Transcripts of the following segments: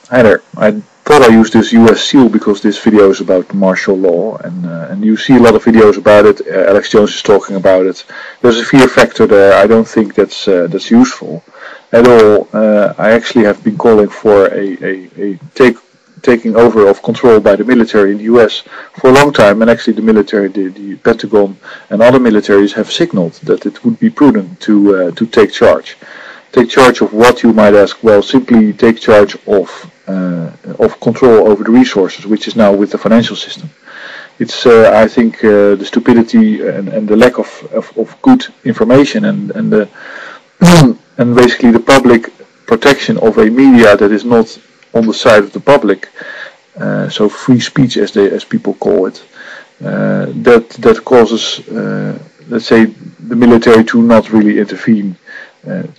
Hi there. I thought I used this US SEAL because this video is about martial law, and you see a lot of videos about it. Alex Jones is talking about it. There's a fear factor there. I don't think that's useful at all. I actually have been calling for a taking over of control by the military in the US for a long time, and actually the military, the Pentagon, and other militaries have signaled that it would be prudent to take charge. Take charge of what, you might ask? Well, simply take charge of control over the resources, which is now with the financial system. It's, I think, the stupidity and the lack of good information and the and basically the public protection of a media that is not on the side of the public, so free speech as people call it, that causes, let's say, the military to not really intervene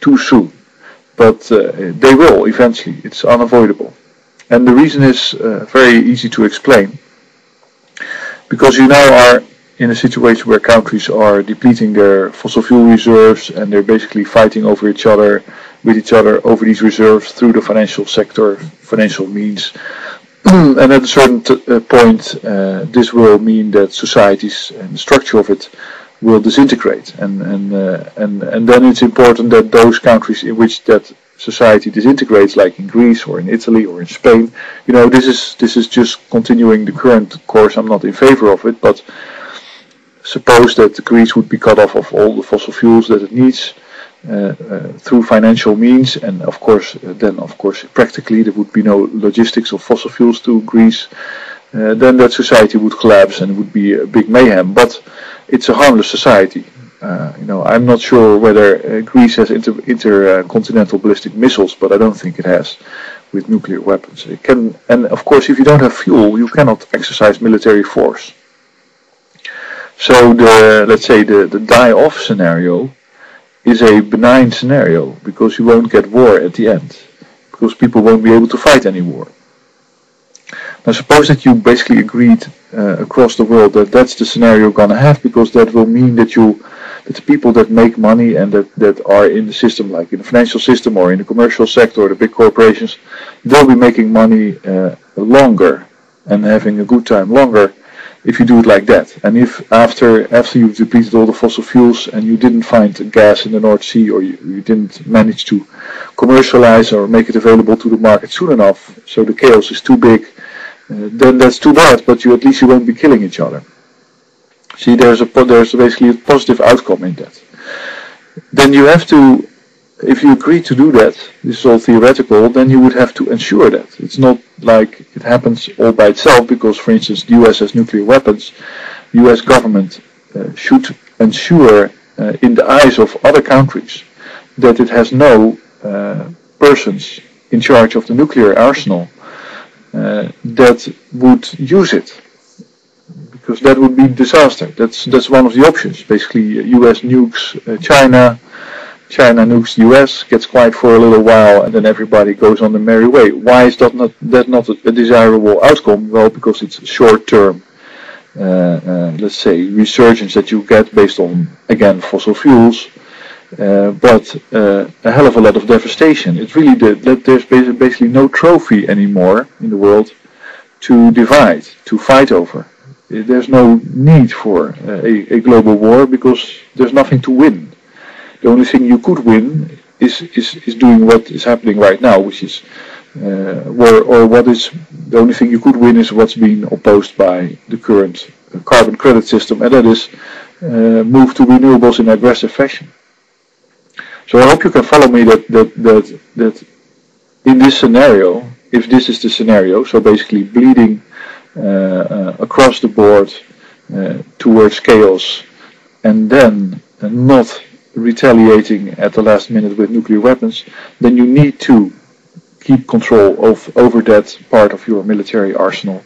too soon. But they will eventually. It's unavoidable. And the reason is very easy to explain. Because you now are in a situation where countries are depleting their fossil fuel reserves, and they're basically fighting over with each other over these reserves through the financial sector, financial means. And at a certain point, this will mean that societies and the structure of it will disintegrate, and then it's important that those countries in which that society disintegrates, like in Greece or in Italy or in Spain, this is just continuing the current course. I'm not in favor of it, but suppose that Greece would be cut off of all the fossil fuels that it needs through financial means, and of course practically there would be no logistics of fossil fuels to Greece. Then that society would collapse and it would be a big mayhem. But it's a harmless society. I'm not sure whether Greece has intercontinental ballistic missiles, but I don't think it has with nuclear weapons. It can, and of course, if you don't have fuel, you cannot exercise military force. So let's say the die-off scenario is a benign scenario, because you won't get war at the end, because people won't be able to fight any war. Now suppose that you basically agreed across the world that that's the scenario you're going to have, because that will mean that the people that make money and that are in the system, like in the financial system or in the commercial sector or the big corporations, they'll be making money longer and having a good time longer if you do it like that. And if after you've depleted all the fossil fuels and you didn't find gas in the North Sea, or you didn't manage to commercialize or make it available to the market soon enough, so the chaos is too big, then that's too bad, but at least you won't be killing each other. See, there's basically a positive outcome in that. Then you have to, if you agree to do that, this is all theoretical, then you would have to ensure that. It's not like it happens all by itself, because, for instance, the US has nuclear weapons. The US government should ensure, in the eyes of other countries, that it has no persons in charge of the nuclear arsenal that would use it, because that would be disaster. That's one of the options. Basically, US nukes China nukes the US, gets quiet for a little while, and then everybody goes on the merry way. Why is that not a desirable outcome? Well, because it's a short-term, let's say, resurgence that you get based on, again, fossil fuels, but a hell of a lot of devastation. It's really that there's basically no trophy anymore in the world to divide, to fight over. There's no need for a global war, because there's nothing to win. The only thing you could win is doing what is happening right now, which is, the only thing you could win is what's being opposed by the current carbon credit system, and that is move to renewables in aggressive fashion. So I hope you can follow me that in this scenario, if this is the scenario, so basically bleeding across the board towards chaos, and then not retaliating at the last minute with nuclear weapons, then you need to keep control over that part of your military arsenal.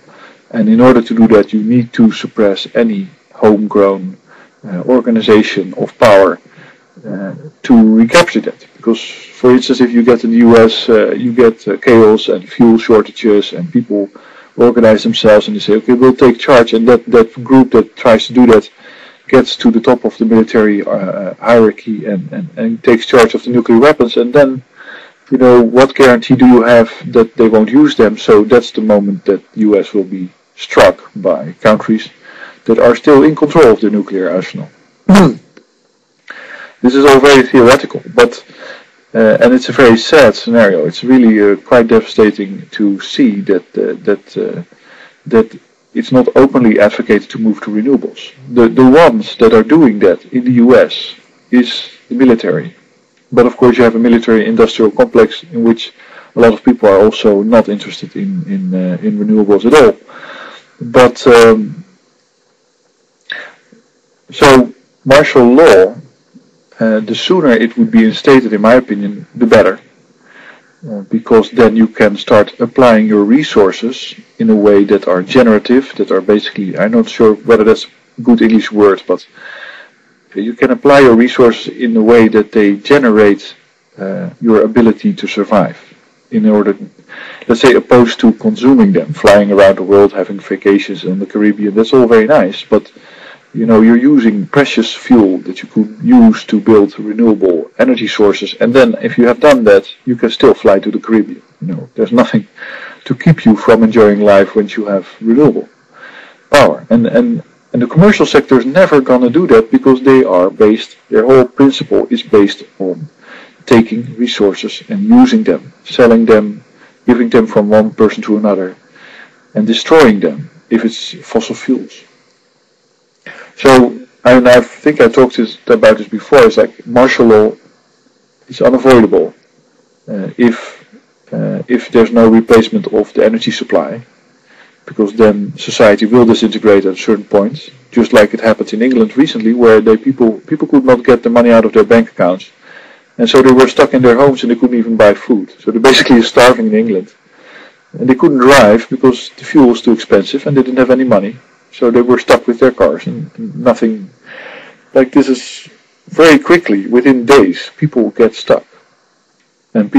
And in order to do that, you need to suppress any homegrown organization of power to recapture that. Because, for instance, if you get in the US, you get chaos and fuel shortages, and people organize themselves and they say, okay, we'll take charge, and that group that tries to do that gets to the top of the military hierarchy and takes charge of the nuclear weapons, and then what guarantee do you have that they won't use them? So that's the moment that the US will be struck by countries that are still in control of the nuclear arsenal. This is all very theoretical, but and it's a very sad scenario. It's really quite devastating to see that it's not openly advocated to move to renewables. The ones that are doing that in the US is the military. But of course you have a military-industrial complex in which a lot of people are also not interested in renewables at all. But so martial law, the sooner it would be instated, in my opinion, the better. Because then you can start applying your resources in a way that are generative, that are basically, I'm not sure whether that's a good English word, but you can apply your resources in a way that they generate your ability to survive. In order, let's say, opposed to consuming them, flying around the world, having vacations in the Caribbean, that's all very nice, but you're using precious fuel that you could use to build renewable energy sources, and then if you have done that, you can still fly to the Caribbean. There's nothing to keep you from enjoying life once you have renewable power. And the commercial sector is never going to do that because their whole principle is based on taking resources and using them, selling them, giving them from one person to another, and destroying them if it's fossil fuels. So, I think I talked about this before, it's like martial law is unavoidable if there's no replacement of the energy supply, because then society will disintegrate at a certain point, just like it happened in England recently, where people could not get the money out of their bank accounts, and so they were stuck in their homes and they couldn't even buy food. So they're basically starving in England. And they couldn't drive because the fuel was too expensive and they didn't have any money. So they were stuck with their cars and nothing. Like this is very quickly, within days, people get stuck. And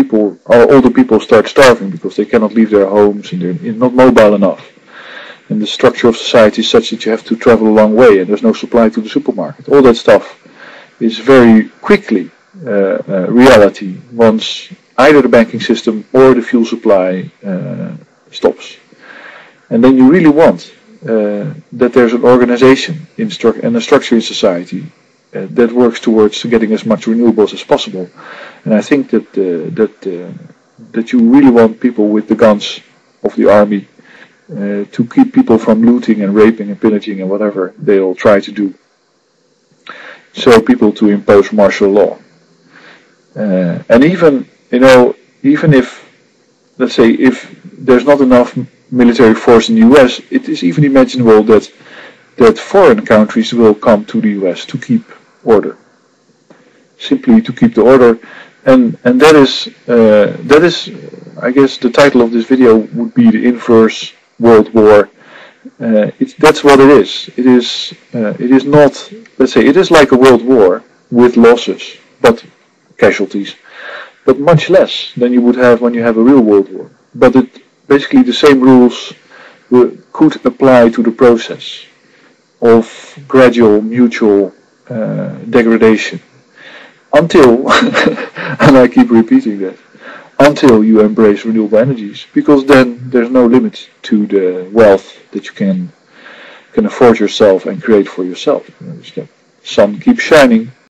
older people start starving because they cannot leave their homes and they're not mobile enough. And the structure of society is such that you have to travel a long way and there's no supply to the supermarket. All that stuff is very quickly reality once either the banking system or the fuel supply stops. And then you really want that there's an organization and a structure in society that works towards getting as much renewables as possible. And I think that you really want people with the guns of the army to keep people from looting and raping and pillaging and whatever they'll try to do. So people to impose martial law. And even if, let's say, if there's not enough military force in the US, it is even imaginable that foreign countries will come to the US to keep order. Simply to keep the order. And that is, I guess the title of this video would be the inverse world war. That's what it is. It is not, let's say, it is like a world war with losses, but casualties, but much less than you would have when you have a real world war. But basically the same rules could apply to the process of gradual mutual degradation until, and I keep repeating that, until you embrace renewable energies, because then there's no limit to the wealth that you can afford yourself and create for yourself. The sun keeps shining,